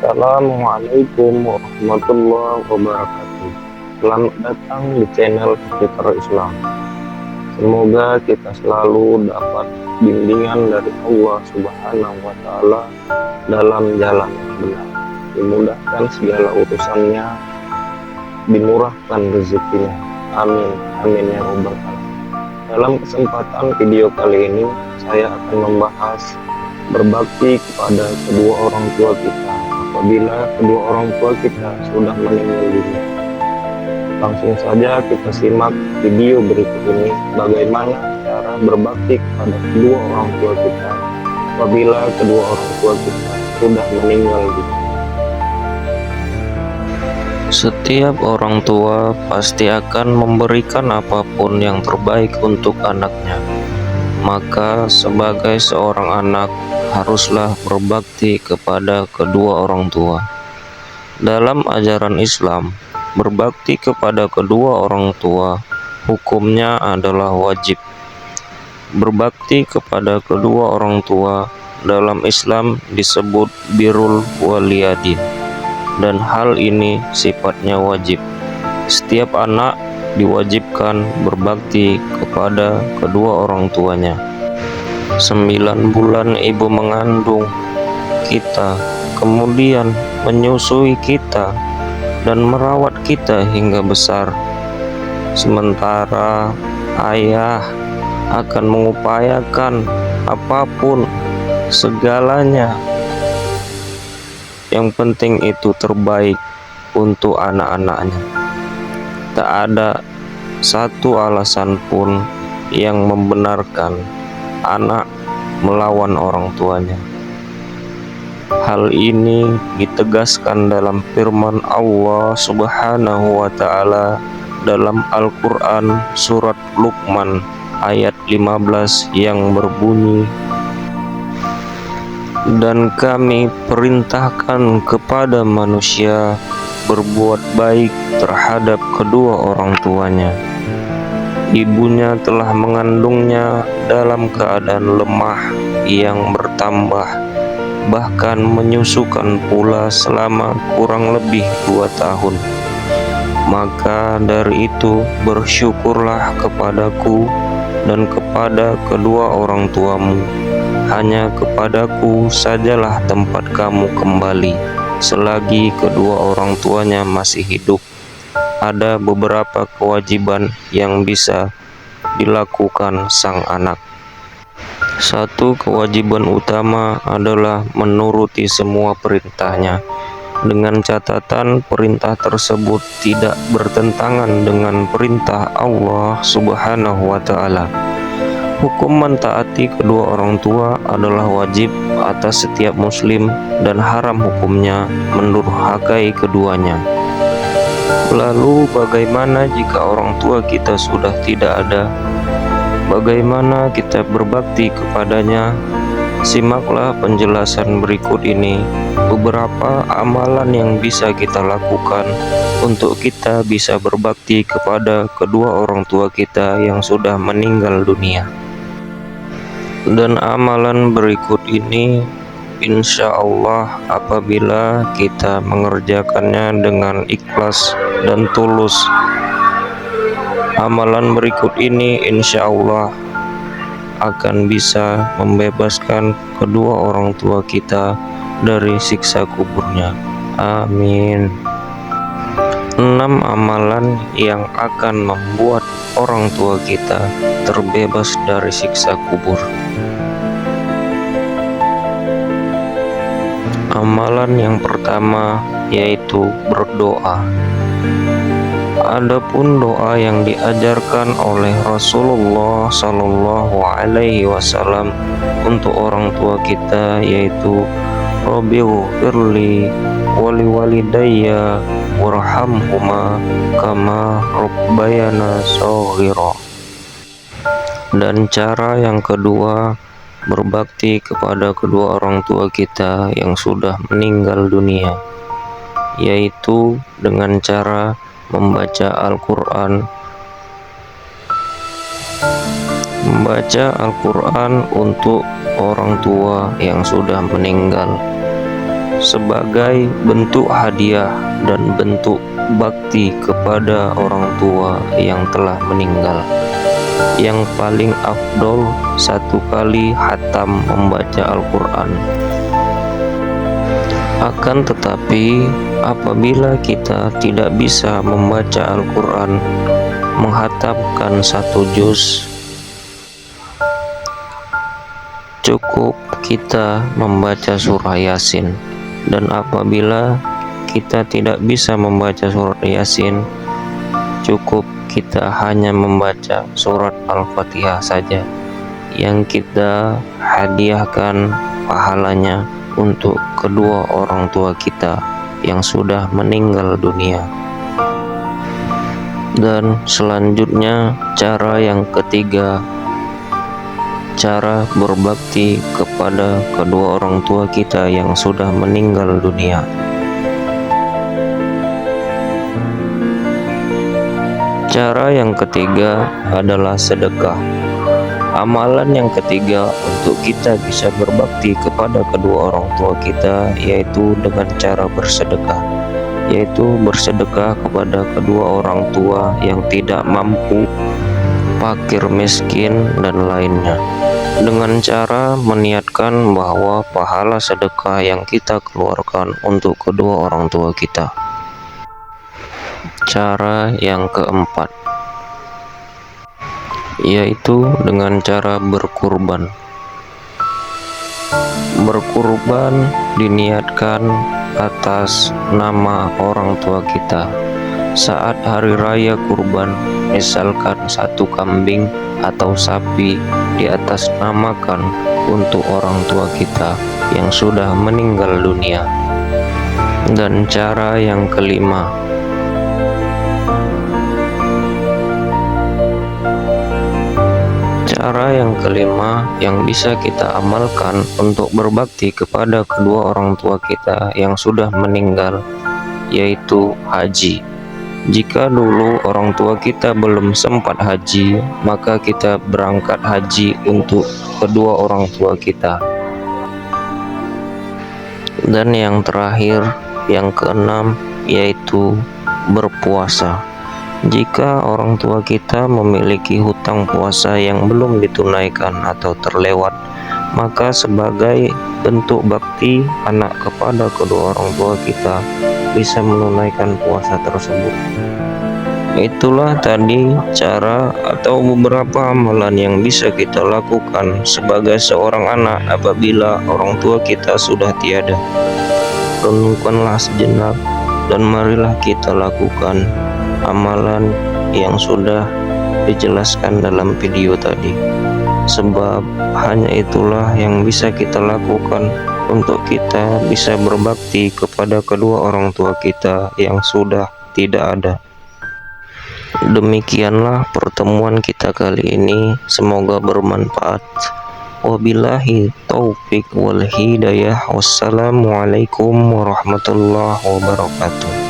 Assalamualaikum warahmatullahi wabarakatuh. Selamat datang di channel Fitrah Islam. Semoga kita selalu dapat bimbingan dari Allah Subhanahu wa Ta'ala dalam jalan yang benar, dimudahkan segala urusannya, dimurahkan rezekinya. Amin, amin ya rabbal alamin. Dalam kesempatan video kali ini, saya akan membahas berbakti kepada kedua orang tua kita apabila kedua orang tua kita sudah meninggal dunia. Langsung saja kita simak video berikut ini, bagaimana cara berbakti kepada kedua orang tua kita apabila kedua orang tua kita sudah meninggal dunia. Setiap orang tua pasti akan memberikan apapun yang terbaik untuk anaknya. Maka sebagai seorang anak haruslah berbakti kepada kedua orang tua. Dalam ajaran Islam, berbakti kepada kedua orang tua hukumnya adalah wajib. Berbakti kepada kedua orang tua dalam Islam disebut birrul waliyadin, dan hal ini sifatnya wajib. Setiap anak diwajibkan berbakti kepada kedua orang tuanya. 9 bulan ibu mengandung kita, kemudian menyusui kita dan merawat kita hingga besar. Sementara ayah akan mengupayakan apapun segalanya, yang penting itu terbaik untuk anak-anaknya. Tak ada satu alasan pun yang membenarkan anak melawan orang tuanya. Hal ini ditegaskan dalam firman Allah Subhanahu wa Ta'ala dalam Al-Quran surat Luqman ayat 15 yang berbunyi, "Dan kami perintahkan kepada manusia berbuat baik terhadap kedua orang tuanya. Ibunya telah mengandungnya dalam keadaan lemah yang bertambah, bahkan menyusukan pula selama kurang lebih 2 tahun. Maka dari itu bersyukurlah kepadaku dan kepada kedua orang tuamu. Hanya kepadaku sajalah tempat kamu kembali selagi kedua orang tuanya masih hidup. Ada beberapa kewajiban yang bisa dilakukan sang anak. Satu kewajiban utama adalah menuruti semua perintahnya, dengan catatan perintah tersebut tidak bertentangan dengan perintah Allah Subhanahu wa Ta'ala. Hukum mentaati kedua orang tua adalah wajib atas setiap muslim dan haram hukumnya mendurhakai keduanya. Lalu bagaimana jika orang tua kita sudah tidak ada? Bagaimana kita berbakti kepadanya? Simaklah penjelasan berikut ini, beberapa amalan yang bisa kita lakukan untuk kita bisa berbakti kepada kedua orang tua kita yang sudah meninggal dunia. Dan amalan berikut ini insya Allah apabila kita mengerjakannya dengan ikhlas dan tulus, amalan berikut ini insya Allah akan bisa membebaskan kedua orang tua kita dari siksa kuburnya. Amin. 6 amalan yang akan membuat orang tua kita terbebas dari siksa kubur. Amalan yang pertama yaitu berdoa. Adapun doa yang diajarkan oleh Rasulullah Sallallahu Alaihi Wasallam untuk orang tua kita yaitu Rabbighfirli wali walidayya warhamhuma kama rabbayana shaghira. Dan cara yang kedua, berbakti kepada kedua orang tua kita yang sudah meninggal dunia, yaitu dengan cara membaca Al-Quran. Membaca Al-Quran untuk orang tua yang sudah meninggal. sebagai bentuk hadiah dan bentuk bakti kepada orang tua yang telah meninggal. Yang paling afdol 1 kali khatam membaca Al-Quran. Akan tetapi apabila kita tidak bisa membaca Al-Quran, menghatamkan 1 juz, cukup kita membaca surah Yasin. Dan apabila kita tidak bisa membaca surat Yasin, cukup kita hanya membaca surat Al-Fatihah saja, yang kita hadiahkan pahalanya untuk kedua orang tua kita yang sudah meninggal dunia. Dan selanjutnya, cara yang ketiga, cara berbakti kepada kedua orang tua kita yang sudah meninggal dunia. Cara yang ketiga adalah sedekah. Amalan yang ketiga untuk kita bisa berbakti kepada kedua orang tua kita yaitu dengan cara bersedekah, yaitu bersedekah kepada kedua orang tua yang tidak mampu, fakir miskin dan lainnya, dengan cara meniatkan bahwa pahala sedekah yang kita keluarkan untuk kedua orang tua kita. Cara yang keempat yaitu dengan cara berkurban. Berkurban diniatkan atas nama orang tua kita. Saat hari raya kurban, misalkan 1 kambing atau sapi diatasnamakan untuk orang tua kita yang sudah meninggal dunia. Dan cara yang kelima, yang bisa kita amalkan untuk berbakti kepada kedua orang tua kita yang sudah meninggal yaitu haji. Jika dulu orang tua kita belum sempat haji, maka kita berangkat haji untuk kedua orang tua kita. Dan yang terakhir, yang keenam, yaitu berpuasa. Jika orang tua kita memiliki hutang puasa yang belum ditunaikan atau terlewat, maka sebagai bentuk bakti anak kepada kedua orang tua kita bisa menunaikan puasa tersebut. Itulah tadi cara atau beberapa amalan yang bisa kita lakukan sebagai seorang anak apabila orang tua kita sudah tiada. Renungkanlah sejenak dan marilah kita lakukan amalan yang sudah dijelaskan dalam video tadi, sebab hanya itulah yang bisa kita lakukan untuk kita bisa berbakti kepada kedua orang tua kita yang sudah tidak ada. Demikianlah pertemuan kita kali ini, semoga bermanfaat. Wabillahi taufik wal hidayah. Wassalamualaikum warahmatullahi wabarakatuh.